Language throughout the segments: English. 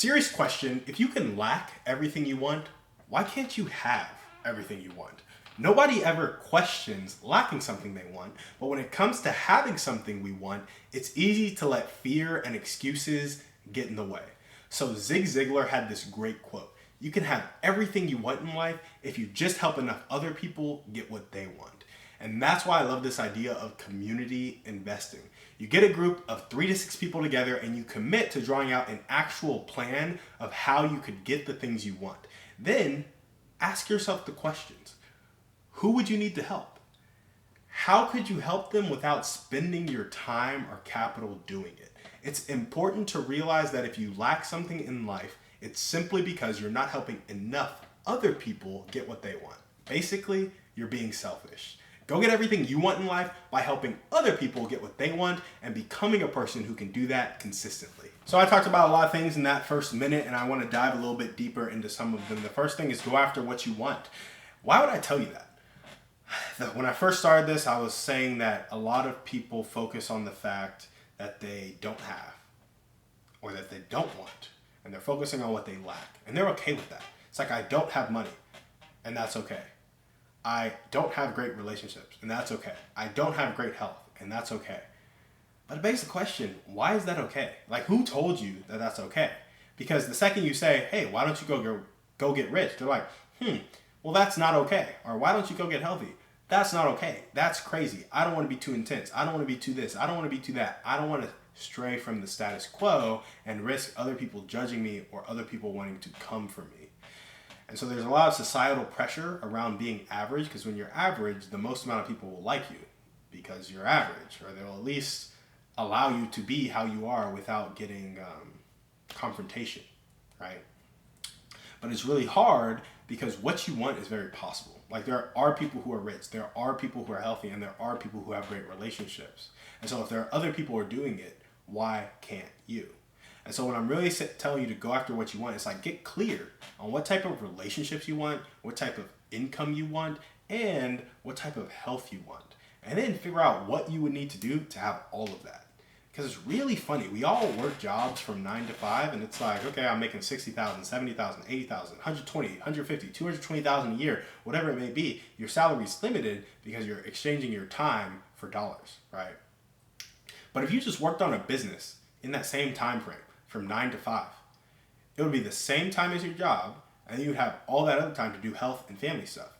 Serious question, if you can lack everything you want, why can't you have everything you want? Nobody ever questions lacking something they want, but when it comes to having something we want, it's easy to let fear and excuses get in the way. So Zig Ziglar had this great quote: you can have everything you want in life if you just help enough other people get what they want. And that's why I love this idea of community investing. You get a group of 3 to 6 people together and you commit to drawing out an actual plan of how you could get the things you want. Then ask yourself the questions. Who would you need to help? How could you help them without spending your time or capital doing it? It's important to realize that if you lack something in life, it's simply because you're not helping enough other people get what they want. Basically, you're being selfish. Go get everything you want in life by helping other people get what they want and becoming a person who can do that consistently. So I talked about a lot of things in that first minute, and I want to dive a little bit deeper into some of them. The first thing is go after what you want. Why would I tell you that? When I first started this, I was saying that a lot of people focus on the fact that they don't have or that they don't want, and they're focusing on what they lack, and they're okay with that. It's like, I don't have money, and that's okay. I don't have great relationships, and that's okay. I don't have great health, and that's okay. But it begs the question, why is that okay? Like, who told you that that's okay? Because the second you say, hey, why don't you go get rich? They're like, well, that's not okay. Or why don't you go get healthy? That's not okay. That's crazy. I don't want to be too intense. I don't want to be too this. I don't want to be too that. I don't want to stray from the status quo and risk other people judging me or other people wanting to come for me. And so there's a lot of societal pressure around being average, because when you're average, the most amount of people will like you because you're average, or they'll at least allow you to be how you are without getting confrontation, right? But it's really hard because what you want is very possible. Like, there are people who are rich, there are people who are healthy, and there are people who have great relationships. And so if there are other people who are doing it, why can't you? And so when I'm really telling you to go after what you want, it's like, get clear on what type of relationships you want, what type of income you want, and what type of health you want. And then figure out what you would need to do to have all of that. Because it's really funny. We all work jobs from 9 to 5, and it's like, okay, I'm making 60,000, 70,000, 80,000, 120, 150, 220,000 a year, whatever it may be. Your salary is limited because you're exchanging your time for dollars, right? But if you just worked on a business in that same time frame, from 9 to 5, it would be the same time as your job, and then you'd have all that other time to do health and family stuff.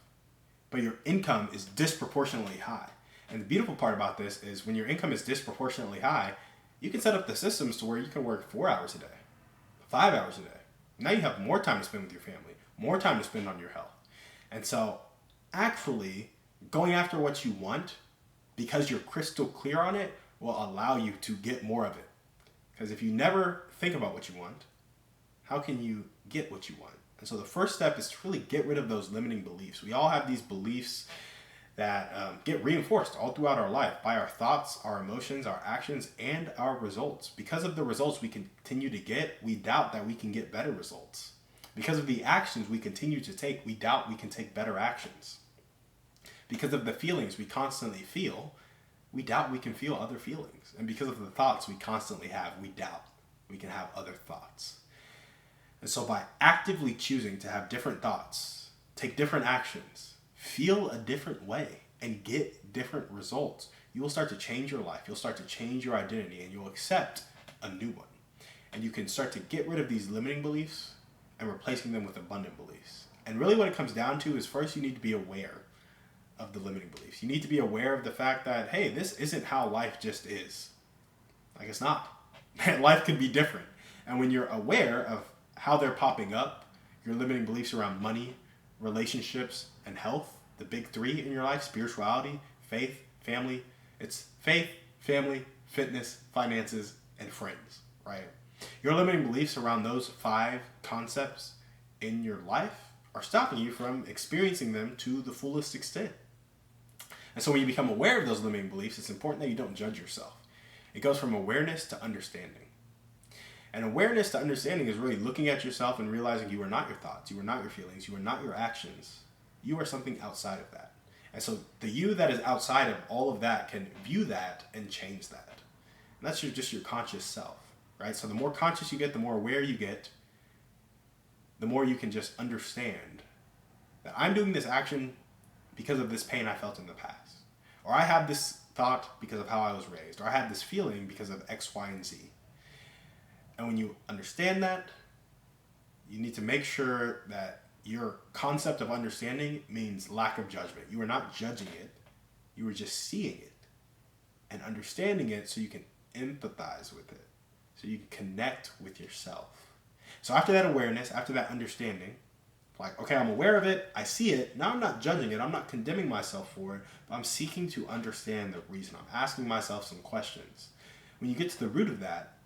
But your income is disproportionately high. And the beautiful part about this is when your income is disproportionately high, you can set up the systems to where you can work 4 hours a day, 5 hours a day. Now you have more time to spend with your family, more time to spend on your health. And so actually going after what you want, because you're crystal clear on it, will allow you to get more of it. Because if you never think about what you want, how can you get what you want? And so the first step is to really get rid of those limiting beliefs. We all have these beliefs that get reinforced all throughout our life by our thoughts, our emotions, our actions, and our results. Because of the results we continue to get, we doubt that we can get better results. Because of the actions we continue to take, we doubt we can take better actions. Because of the feelings we constantly feel, we doubt we can feel other feelings. And because of the thoughts we constantly have, we doubt we can have other thoughts. And so by actively choosing to have different thoughts, take different actions, feel a different way, and get different results, you will start to change your life. You'll start to change your identity, and you'll accept a new one. And you can start to get rid of these limiting beliefs and replacing them with abundant beliefs. And really what it comes down to is, first you need to be aware of the limiting beliefs. You need to be aware of the fact that, hey, this isn't how life just is. Like, it's not. Life could be different. And when you're aware of how they're popping up, your limiting beliefs around money, relationships, and health, the big 3 in your life, spirituality, faith, family. It's faith, family, fitness, finances, and friends, right? Your limiting beliefs around those 5 concepts in your life are stopping you from experiencing them to the fullest extent. And so when you become aware of those limiting beliefs, it's important that you don't judge yourself. It goes from awareness to understanding. And awareness to understanding is really looking at yourself and realizing you are not your thoughts, you are not your feelings, you are not your actions. You are something outside of that. And so the you that is outside of all of that can view that and change that. And that's just your conscious self, right? So the more conscious you get, the more aware you get, the more you can just understand that I'm doing this action because of this pain I felt in the past. Or I have this thought because of how I was raised. Or I had this feeling because of X, Y, and Z. And when you understand that, you need to make sure that your concept of understanding means lack of judgment. You are not judging it. You are just seeing it and understanding it so you can empathize with it, so you can connect with yourself. So after that awareness, after that understanding, like, okay, I'm aware of it, I see it, now I'm not judging it, I'm not condemning myself for it, but I'm seeking to understand the reason. I'm asking myself some questions. When you get to the root of that,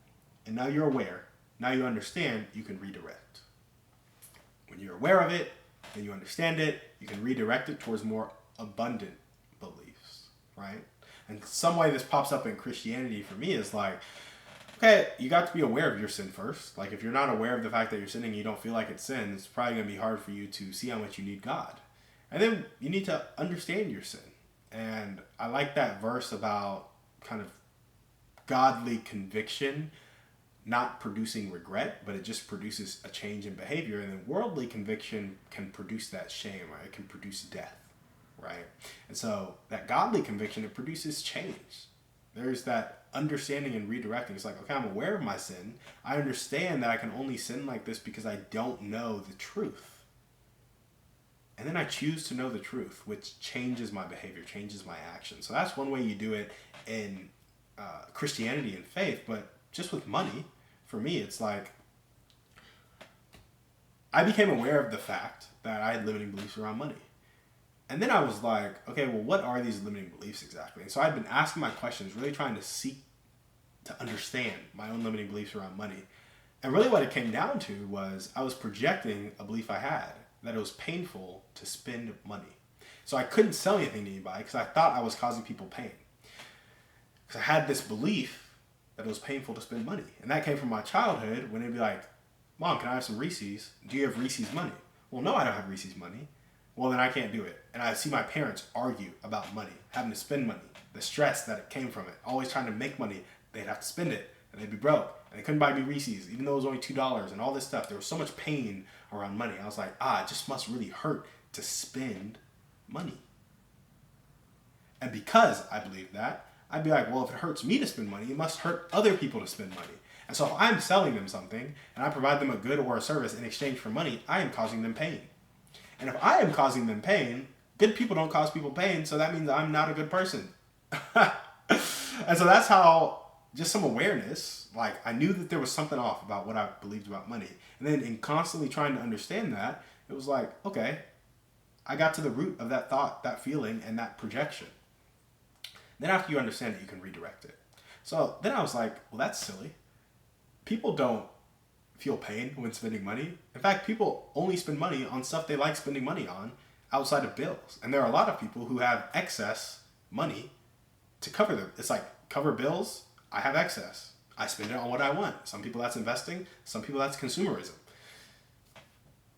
and now you're aware, now you understand, you can redirect. When you're aware of it, and you understand it, you can redirect it towards more abundant beliefs, right? And some way this pops up in Christianity for me is like, okay, you got to be aware of your sin first. Like, if you're not aware of the fact that you're sinning and you don't feel like it's sin, it's probably going to be hard for you to see how much you need God. And then you need to understand your sin. And I like that verse about kind of godly conviction not producing regret, but it just produces a change in behavior. And then worldly conviction can produce that shame, right? It can produce death, right? And so that godly conviction, it produces change. There's that understanding and redirecting. It's like, okay, I'm aware of my sin. I understand that I can only sin like this because I don't know the truth. And then I choose to know the truth, which changes my behavior, changes my action. So that's one way you do it in Christianity and faith. But just with money, for me, it's like, I became aware of the fact that I had limiting beliefs around money. And then I was like, okay, well, what are these limiting beliefs exactly? And so I'd been asking my questions, really trying to seek to understand my own limiting beliefs around money. And really what it came down to was I was projecting a belief I had, that it was painful to spend money. So I couldn't sell anything to anybody because I thought I was causing people pain. Because I had this belief that it was painful to spend money. And that came from my childhood when it'd be like, Mom, can I have some Reese's? Do you have Reese's money? Well, no, I don't have Reese's money. Well, then I can't do it. And I see my parents argue about money, having to spend money, the stress that it came from it, always trying to make money. They'd have to spend it, and they'd be broke. And they couldn't buy me Reese's, even though it was only $2 and all this stuff. There was so much pain around money. I was like, it just must really hurt to spend money. And because I believed that, I'd be like, well, if it hurts me to spend money, it must hurt other people to spend money. And so if I'm selling them something, and I provide them a good or a service in exchange for money, I am causing them pain. And if I am causing them pain, good people don't cause people pain, so that means I'm not a good person. And so that's how, just some awareness, like I knew that there was something off about what I believed about money. And then in constantly trying to understand that, it was like, okay, I got to the root of that thought, that feeling, and that projection. Then after you understand it, you can redirect it. So then I was like, well, that's silly. People don't feel pain when spending money. In fact, people only spend money on stuff they like spending money on outside of bills. And there are a lot of people who have excess money to cover them. It's like, cover bills, I have excess. I spend it on what I want. Some people that's investing, some people that's consumerism.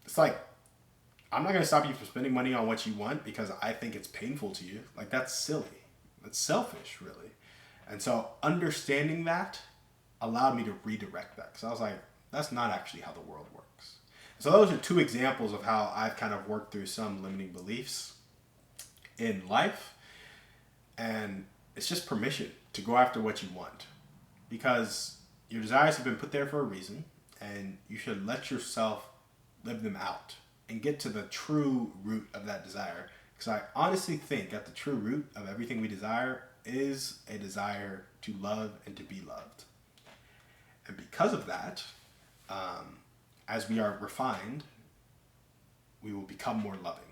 It's like, I'm not going to stop you from spending money on what you want because I think it's painful to you. Like, that's silly. That's selfish, really. And so understanding that allowed me to redirect that. Because I was like, that's not actually how the world works. So those are two examples of how I've kind of worked through some limiting beliefs in life. And it's just permission to go after what you want. Because your desires have been put there for a reason. And you should let yourself live them out and get to the true root of that desire. Because I honestly think at the true root of everything we desire is a desire to love and to be loved. And because of that, as we are refined, we will become more loving.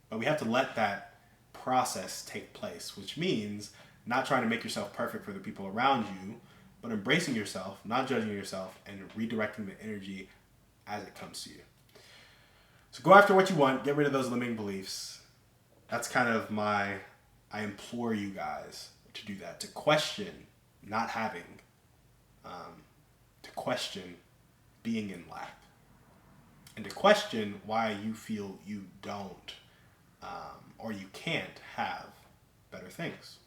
But we have to let that process take place, which means not trying to make yourself perfect for the people around you, but embracing yourself, not judging yourself, and redirecting the energy as it comes to you. So go after what you want, get rid of those limiting beliefs. That's kind of I implore you guys to do that, to question not having, to question being in lack, and to question why you feel you don't or you can't have better things.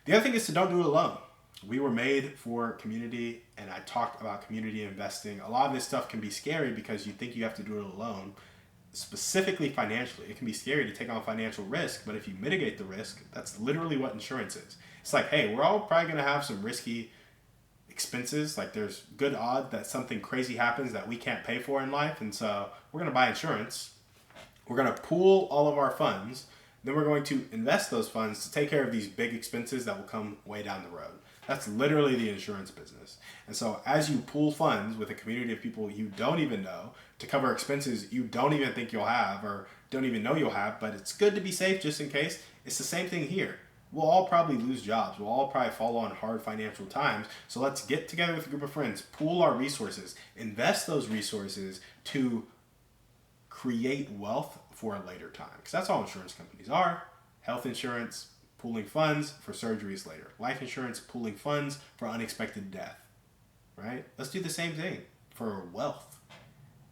The other thing is to don't do it alone. We were made for community, and I talked about community investing. A lot of this stuff can be scary because you think you have to do it alone, specifically financially. It can be scary to take on financial risk, but if you mitigate the risk, that's literally what insurance is. It's like, hey, we're all probably going to have some risky expenses. Like, there's good odds that something crazy happens that we can't pay for in life, and so we're going to buy insurance. We're going to pool all of our funds. Then we're going to invest those funds to take care of these big expenses that will come way down the road. That's literally the insurance business. And so as you pool funds with a community of people you don't even know to cover expenses you don't even think you'll have or don't even know you'll have, but it's good to be safe just in case, it's the same thing here. We'll all probably lose jobs. We'll all probably fall on hard financial times. So let's get together with a group of friends, pool our resources, invest those resources to create wealth for a later time. Because that's all insurance companies are. Health insurance, pooling funds for surgeries later. Life insurance, pooling funds for unexpected death. Right? Let's do the same thing for wealth.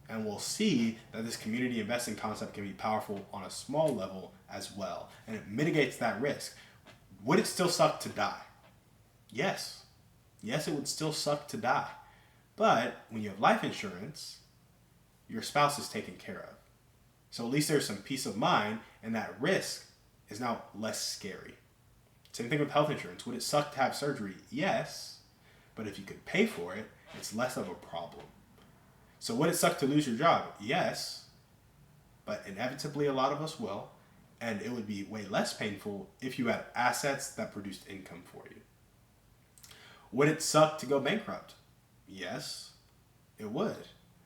And we'll see that this community investing concept can be powerful on a small level as well. And it mitigates that risk. Would it still suck to die? Yes. Yes, it would still suck to die. But when you have life insurance, your spouse is taken care of. So at least there's some peace of mind, and that risk is now less scary. Same thing with health insurance. Would it suck to have surgery? Yes. But if you could pay for it, it's less of a problem. So would it suck to lose your job? Yes. But inevitably a lot of us will. And it would be way less painful if you had assets that produced income for you. Would it suck to go bankrupt? Yes, it would.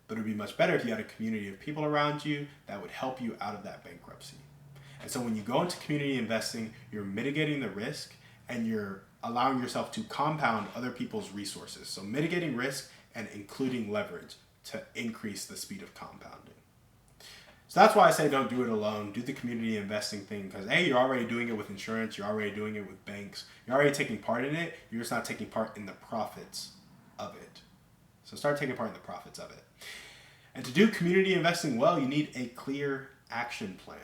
But it would be much better if you had a community of people around you that would help you out of that bankruptcy. And so when you go into community investing, you're mitigating the risk and you're allowing yourself to compound other people's resources. So mitigating risk and including leverage to increase the speed of compounding. So that's why I say don't do it alone. Do the community investing thing because A, you're already doing it with insurance. You're already doing it with banks. You're already taking part in it. You're just not taking part in the profits of it. So start taking part in the profits of it. And to do community investing well, you need a clear action plan.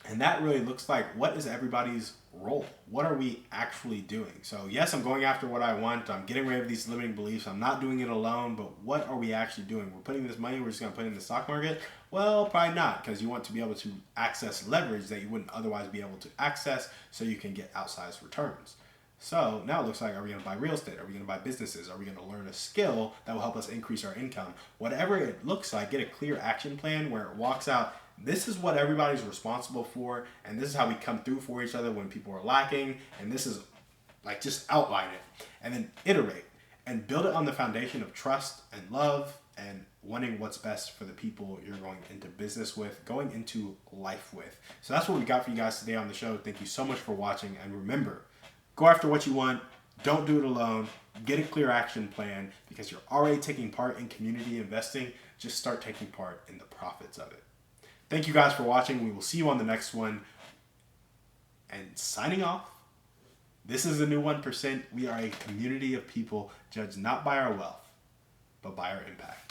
And that really looks like, what is everybody's role? What are we actually doing? So yes, I'm going after what I want. I'm getting rid of these limiting beliefs. I'm not doing it alone, but what are we actually doing? We're putting this money, we're just going to put it in the stock market? Well, probably not, because you want to be able to access leverage that you wouldn't otherwise be able to access so you can get outsized returns. So now it looks like, are we going to buy real estate? Are we going to buy businesses? Are we going to learn a skill that will help us increase our income? Whatever it looks like, get a clear action plan where it walks out, this is what everybody's responsible for, and this is how we come through for each other when people are lacking, and this is like, just outline it, and then iterate, and build it on the foundation of trust and love, and wanting what's best for the people you're going into business with, going into life with. So that's what we got for you guys today on the show. Thank you so much for watching, and remember, go after what you want. Don't do it alone. Get a clear action plan because you're already taking part in community investing. Just start taking part in the profits of it. Thank you guys for watching. We will see you on the next one. And signing off, this is the new 1%. We are a community of people judged not by our wealth, but by our impact.